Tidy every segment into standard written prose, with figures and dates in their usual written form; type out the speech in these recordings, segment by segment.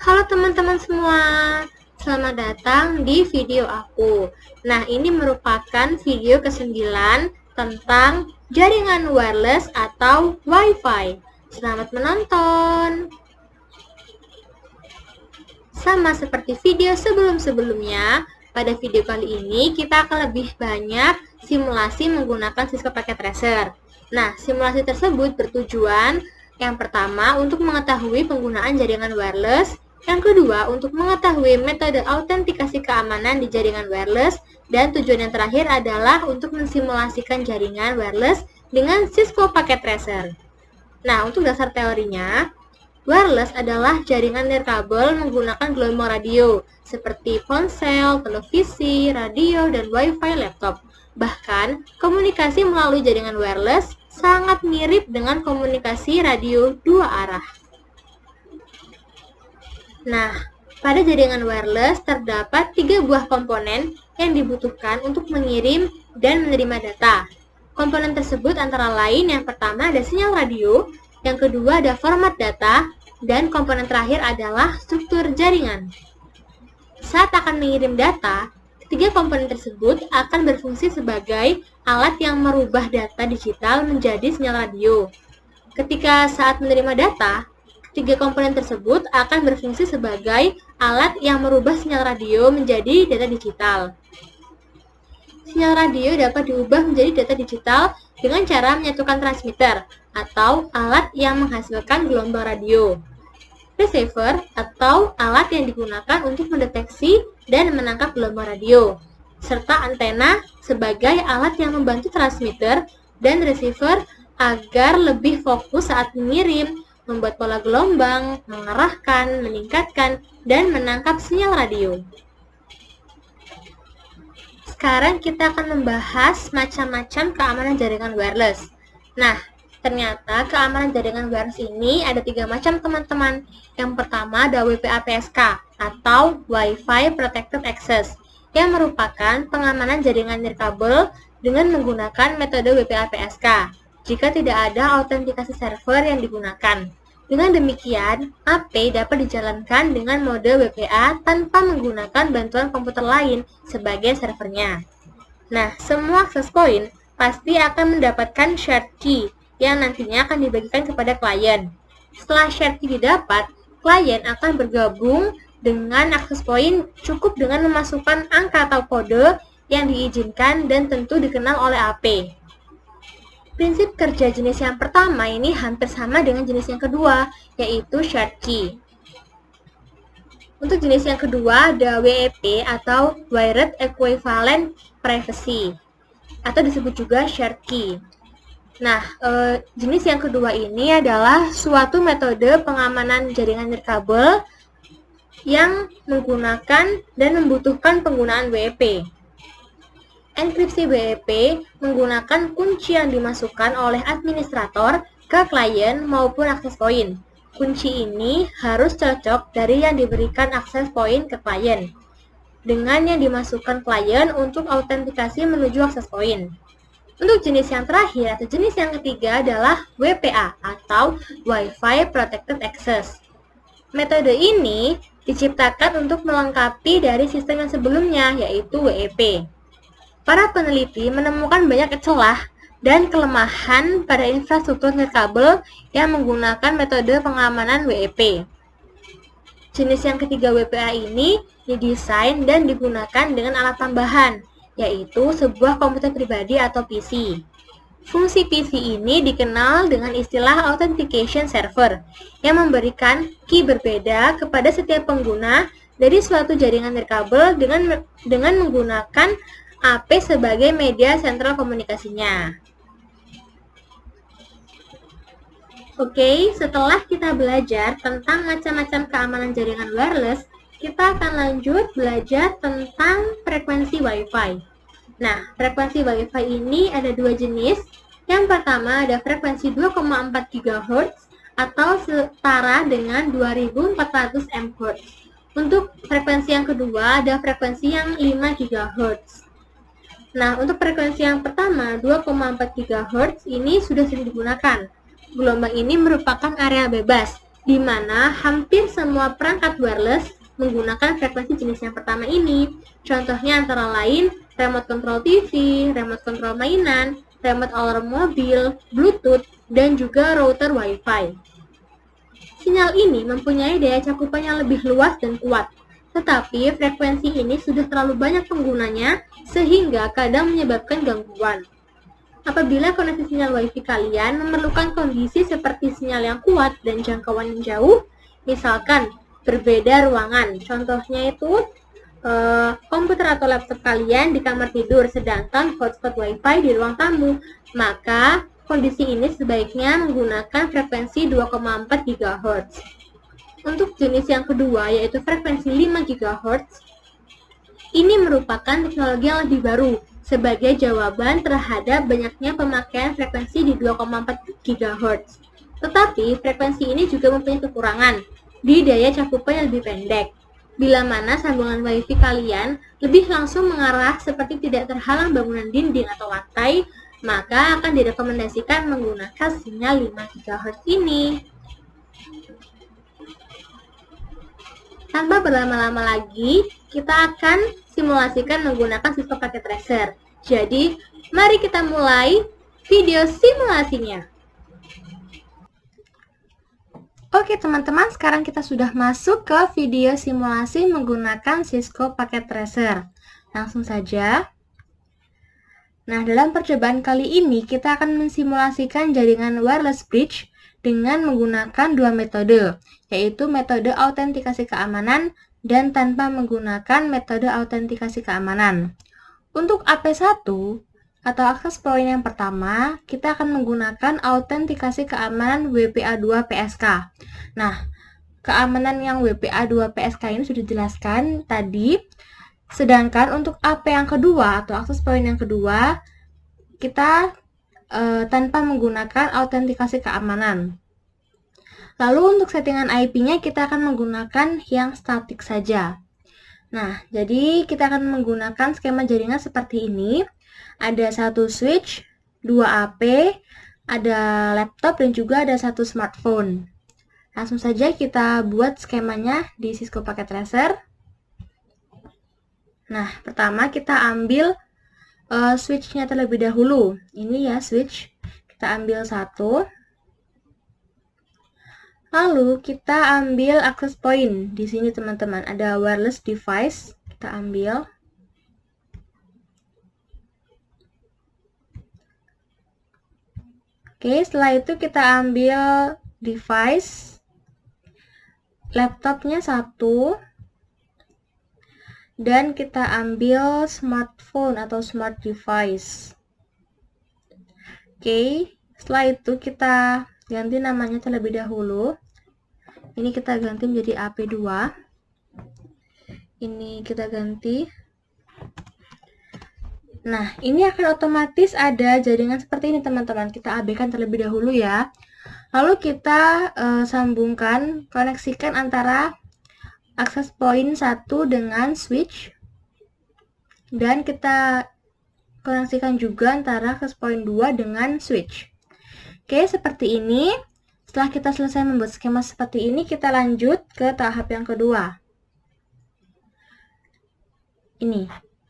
Halo teman-teman semua, selamat datang di video aku. Nah, ini merupakan video ke-9 tentang jaringan wireless atau Wi-Fi. Selamat menonton. Sama seperti video sebelum-sebelumnya, pada video kali ini kita akan lebih banyak simulasi menggunakan Cisco Packet Tracer. Nah, simulasi tersebut bertujuan yang pertama untuk mengetahui penggunaan jaringan wireless, yang kedua untuk mengetahui metode autentikasi keamanan di jaringan wireless, dan tujuan yang terakhir adalah untuk mensimulasikan jaringan wireless dengan Cisco Packet Tracer. Nah, untuk dasar teorinya, wireless adalah jaringan nirkabel menggunakan gelombang radio, seperti ponsel, televisi, radio, dan Wi-Fi laptop. Bahkan, komunikasi melalui jaringan wireless sangat mirip dengan komunikasi radio dua arah. Nah, pada jaringan wireless terdapat 3 buah komponen yang dibutuhkan untuk mengirim dan menerima data. Komponen tersebut antara lain yang pertama ada sinyal radio, yang kedua ada format data, dan komponen terakhir adalah struktur jaringan. Saat akan mengirim data, ketiga komponen tersebut akan berfungsi sebagai alat yang merubah data digital menjadi sinyal radio. Ketika saat menerima data, ketiga komponen tersebut akan berfungsi sebagai alat yang merubah sinyal radio menjadi data digital. Sinyal radio dapat diubah menjadi data digital dengan cara menyatukan transmitter atau alat yang menghasilkan gelombang radio, receiver atau alat yang digunakan untuk mendeteksi dan menangkap gelombang radio, serta antena sebagai alat yang membantu transmitter dan receiver agar lebih fokus saat mengirim, membuat pola gelombang, mengarahkan, meningkatkan, dan menangkap sinyal radio. Sekarang kita akan membahas macam-macam keamanan jaringan wireless. Nah, ternyata keamanan jaringan wireless ini ada 3 macam teman-teman. Yang pertama ada WPA-PSK atau Wi-Fi Protected Access, yang merupakan pengamanan jaringan nirkabel dengan menggunakan metode WPA-PSK jika tidak ada autentikasi server yang digunakan. Dengan demikian, AP dapat dijalankan dengan mode WPA tanpa menggunakan bantuan komputer lain sebagai servernya. Nah, semua access point pasti akan mendapatkan shared key yang nantinya akan dibagikan kepada klien. Setelah shared key didapat, klien akan bergabung dengan access point cukup dengan memasukkan angka atau kode yang diizinkan dan tentu dikenal oleh AP. Prinsip kerja jenis yang pertama ini hampir sama dengan jenis yang kedua, yaitu shared key. Untuk jenis yang kedua ada WEP atau Wired Equivalent Privacy, atau disebut juga shared key. Nah, jenis yang kedua ini adalah suatu metode pengamanan jaringan nirkabel yang menggunakan dan membutuhkan penggunaan WEP. Enkripsi WEP menggunakan kunci yang dimasukkan oleh administrator ke klien maupun access point. Kunci ini harus cocok dari yang diberikan access point ke klien dengan yang dimasukkan klien untuk autentikasi menuju access point. Untuk jenis yang terakhir atau jenis yang ketiga adalah WPA atau Wi-Fi Protected Access. Metode ini diciptakan untuk melengkapi dari sistem yang sebelumnya, yaitu WEP. Para peneliti menemukan banyak celah dan kelemahan pada infrastruktur nirkabel yang menggunakan metode pengamanan WEP. Jenis yang ketiga WPA ini didesain dan digunakan dengan alat tambahan, yaitu sebuah komputer pribadi atau PC. Fungsi PC ini dikenal dengan istilah Authentication Server, yang memberikan key berbeda kepada setiap pengguna dari suatu jaringan nirkabel dengan menggunakan AP sebagai media sentral komunikasinya. Oke, setelah kita belajar tentang macam-macam keamanan jaringan wireless, kita akan lanjut belajar tentang frekuensi Wi-Fi. Nah, frekuensi Wi-Fi ini ada 2 jenis. Yang pertama ada frekuensi 2,4 GHz atau setara dengan 2400 MHz. Untuk frekuensi yang kedua ada frekuensi yang 5 GHz. Nah, untuk frekuensi yang pertama, 2,4 GHz ini sudah sering digunakan. Gelombang ini merupakan area bebas, di mana hampir semua perangkat wireless menggunakan frekuensi jenis yang pertama ini. Contohnya antara lain remote control TV, remote control mainan, remote alarm mobil, Bluetooth, dan juga router Wi-Fi. Sinyal ini mempunyai daya cakupan yang lebih luas dan kuat, tetapi frekuensi ini sudah terlalu banyak penggunanya sehingga kadang menyebabkan gangguan. Apabila koneksi sinyal Wi-Fi kalian memerlukan kondisi seperti sinyal yang kuat dan jangkauan yang jauh, misalkan berbeda ruangan, contohnya itu komputer atau laptop kalian di kamar tidur sedangkan hotspot Wi-Fi di ruang tamu, maka kondisi ini sebaiknya menggunakan frekuensi 2,4 GHz. Untuk jenis yang kedua yaitu frekuensi 5 GHz, ini merupakan teknologi yang lebih baru sebagai jawaban terhadap banyaknya pemakaian frekuensi di 2,4 GHz. Tetapi frekuensi ini juga mempunyai kekurangan di daya cakupan yang lebih pendek. Bila mana sambungan Wi-Fi kalian lebih langsung mengarah seperti tidak terhalang bangunan dinding atau lantai, maka akan direkomendasikan menggunakan sinyal 5 GHz ini. Tanpa berlama-lama lagi, kita akan simulasikan menggunakan Cisco Packet Tracer. Jadi, mari kita mulai video simulasinya. Oke teman-teman, sekarang kita sudah masuk ke video simulasi menggunakan Cisco Packet Tracer. Langsung saja. Nah, dalam percobaan kali ini kita akan mensimulasikan jaringan wireless bridge dengan menggunakan dua metode, yaitu metode autentikasi keamanan dan tanpa menggunakan metode autentikasi keamanan. Untuk AP1 atau access point yang pertama, kita akan menggunakan autentikasi keamanan WPA2 PSK. Nah, keamanan yang WPA2 PSK ini sudah dijelaskan tadi. Sedangkan untuk AP yang kedua atau access point yang kedua, kita tanpa menggunakan autentikasi keamanan. Lalu untuk settingan IP-nya kita akan menggunakan yang statik saja. Nah, jadi kita akan menggunakan skema jaringan seperti ini. Ada satu switch, 2 AP, ada laptop dan juga ada satu smartphone. Langsung saja kita buat skemanya di Cisco Packet Tracer. Nah, pertama kita ambil switch-nya terlebih dahulu. Ini ya switch. Kita ambil satu. Lalu kita ambil access point. Di sini teman-teman ada wireless device. Kita ambil. Oke, setelah itu kita ambil device, laptopnya satu, dan kita ambil smartphone atau smart device. Oke, setelah itu kita ganti namanya terlebih dahulu. Ini kita ganti menjadi AP2. Ini kita ganti. Nah, ini akan otomatis ada jaringan seperti ini teman-teman. Kita abaikan terlebih dahulu ya. Lalu kita sambungkan, koneksikan antara access point 1 dengan switch. Dan kita koneksikan juga antara access point 2 dengan switch. Oke, seperti ini. Setelah kita selesai membuat skema seperti ini, kita lanjut ke tahap yang kedua. Ini.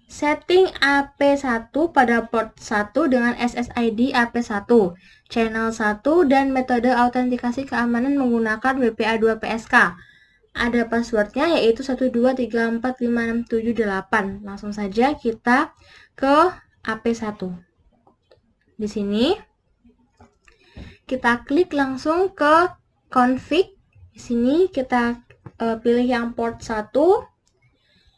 Setting AP1 pada port 1 dengan SSID AP1, channel 1, dan metode autentikasi keamanan menggunakan WPA2 PSK. Ada passwordnya yaitu 123456778. Langsung saja kita ke AP1. Di sini kita klik langsung ke config. Di sini kita pilih yang port 1.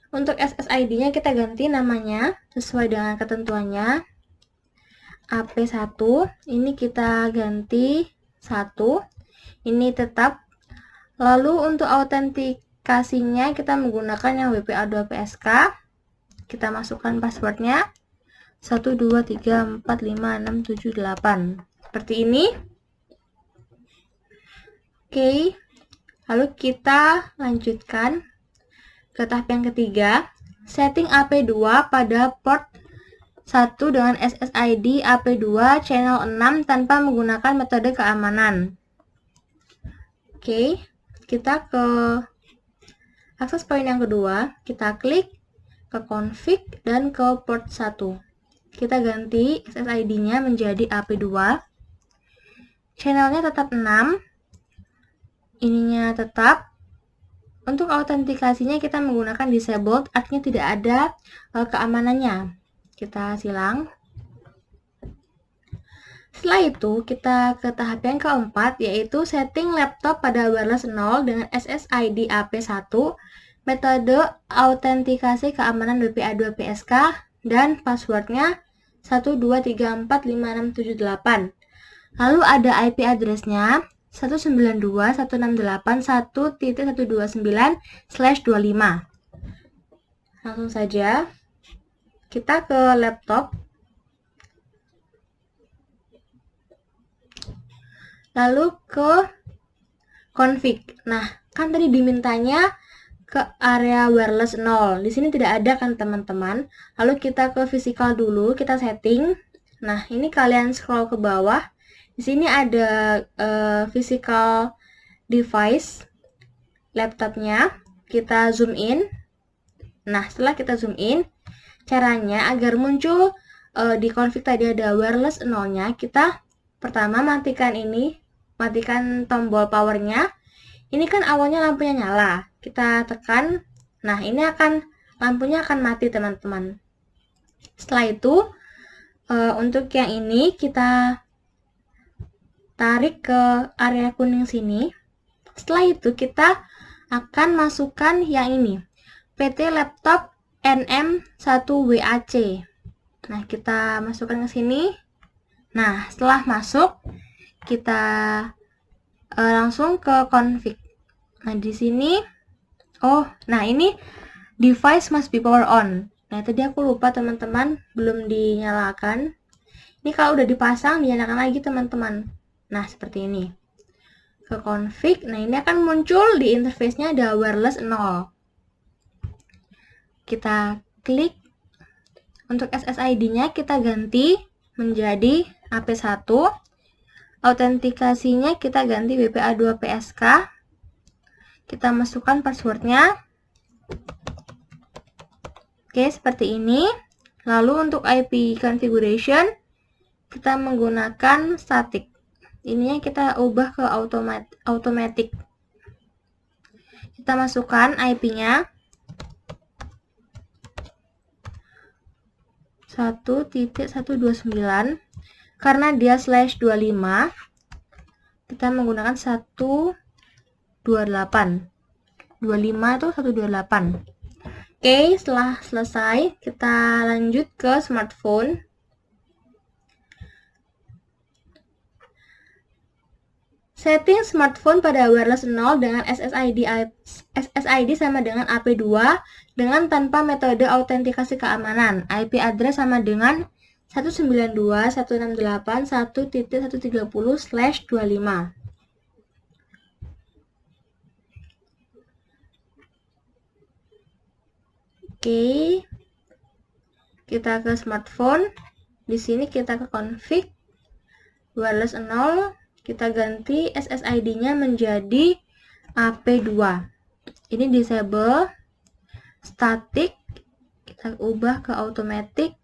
Untuk SSID-nya kita ganti namanya sesuai dengan ketentuannya. AP1, ini kita ganti 1. Ini tetap. Lalu untuk autentikasinya kita menggunakan yang WPA2 PSK. Kita masukkan passwordnya 123456778. Seperti ini. Oke. Lalu kita lanjutkan ke tahap yang ketiga, setting AP2 pada port 1 dengan SSID AP2 channel 6 tanpa menggunakan metode keamanan. Oke, kita ke akses point yang kedua, kita klik ke config dan ke port 1. Kita ganti SSID-nya menjadi AP2. Channelnya tetap 6. Ininya tetap. Untuk autentikasinya kita menggunakan disabled, artinya tidak ada keamanannya. Kita silang. Setelah itu, kita ke tahap yang keempat, yaitu setting laptop pada wireless 0 dengan SSID AP1, metode autentikasi keamanan WPA2 PSK, dan passwordnya 123456778. Lalu ada IP address-nya 192.168.1.129/25. Langsung saja kita ke laptop, lalu ke config. Nah, kan tadi dimintanya ke area wireless 0. Di sini tidak ada kan teman-teman. Lalu kita ke physical dulu, kita setting. Nah, ini kalian scroll ke bawah. Di sini ada physical device laptopnya. Kita zoom in. Nah, setelah kita zoom in, caranya agar muncul di config tadi ada wireless 0-nya, kita pertama matikan tombol powernya. Ini kan awalnya lampunya nyala. Kita tekan. Nah, ini lampunya akan mati, teman-teman. Setelah itu, untuk yang ini kita tarik ke area kuning sini. Setelah itu kita akan masukkan yang ini, PT Laptop NM1WAC. Nah, kita masukkan ke sini. Nah, setelah masuk, kita langsung ke config. Nah, di sini, nah ini device must be power on. Nah, tadi aku lupa teman-teman, belum dinyalakan. Ini kalau udah dipasang, dinyalakan lagi teman-teman. Nah, seperti ini. Ke config, nah ini akan muncul di interface-nya ada wireless 0. Kita klik. Untuk SSID-nya kita ganti menjadi AP1. Autentikasinya kita ganti WPA2 PSK. Kita masukkan passwordnya. Oke, seperti ini. Lalu untuk IP configuration, kita menggunakan static. Ininya kita ubah ke automatic. Kita masukkan IP-nya 1.129. Karena dia /25, kita menggunakan 128. 25 itu 128. Oke, setelah selesai, kita lanjut ke smartphone. Setting smartphone pada wireless 0 dengan SSID sama dengan AP2 dengan tanpa metode autentikasi keamanan. IP address sama dengan 192.168.1.130/25. Oke. Kita ke smartphone. Di sini kita ke config wireless 0. Kita ganti SSID-nya menjadi AP2. Ini disable. Static. Kita ubah ke automatic.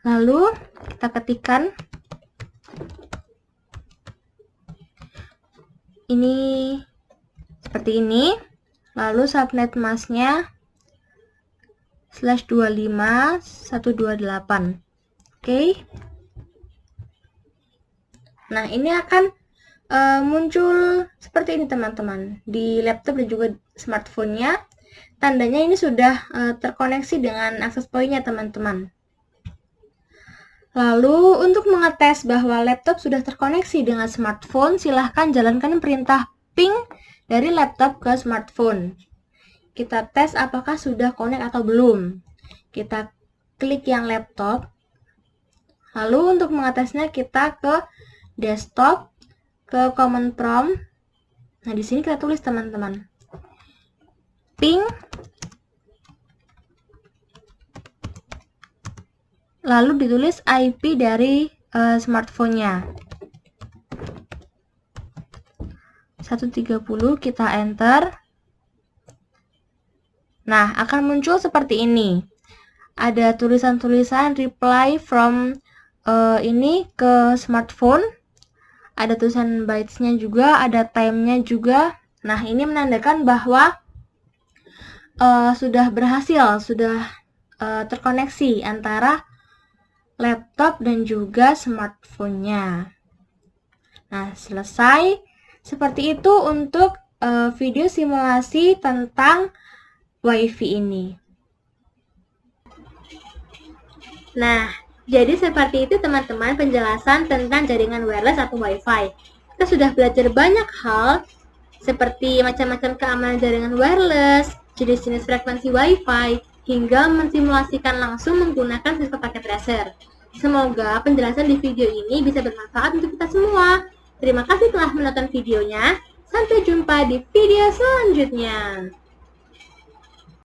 Lalu kita ketikkan ini seperti ini. Lalu subnet masknya /25.128. Oke. Nah, ini akan muncul seperti ini teman-teman. Di laptop dan juga smartphone-nya, tandanya ini sudah terkoneksi dengan access point-nya teman-teman. Lalu, untuk mengetes bahwa laptop sudah terkoneksi dengan smartphone, silahkan jalankan perintah ping dari laptop ke smartphone. Kita tes apakah sudah connect atau belum. Kita klik yang laptop. Lalu, untuk mengetesnya kita ke desktop, ke command prompt. Nah, di sini kita tulis teman-teman. Ping. Lalu ditulis IP dari smartphone-nya. 130, kita enter. Nah, akan muncul seperti ini. Ada tulisan-tulisan reply from ini ke smartphone. Ada tulisan bytes-nya juga, ada time-nya juga. Nah, ini menandakan bahwa sudah berhasil, sudah terkoneksi antara laptop dan juga smartphone-nya. Nah, selesai. Seperti itu untuk video simulasi tentang WiFi ini. Nah, jadi seperti itu teman-teman penjelasan tentang jaringan wireless atau WiFi. Kita sudah belajar banyak hal seperti macam-macam keamanan jaringan wireless, jenis-jenis frekuensi WiFi, hingga mensimulasikan langsung menggunakan sistem paket tracer. Semoga penjelasan di video ini bisa bermanfaat untuk kita semua. Terima kasih telah menonton videonya. Sampai jumpa di video selanjutnya.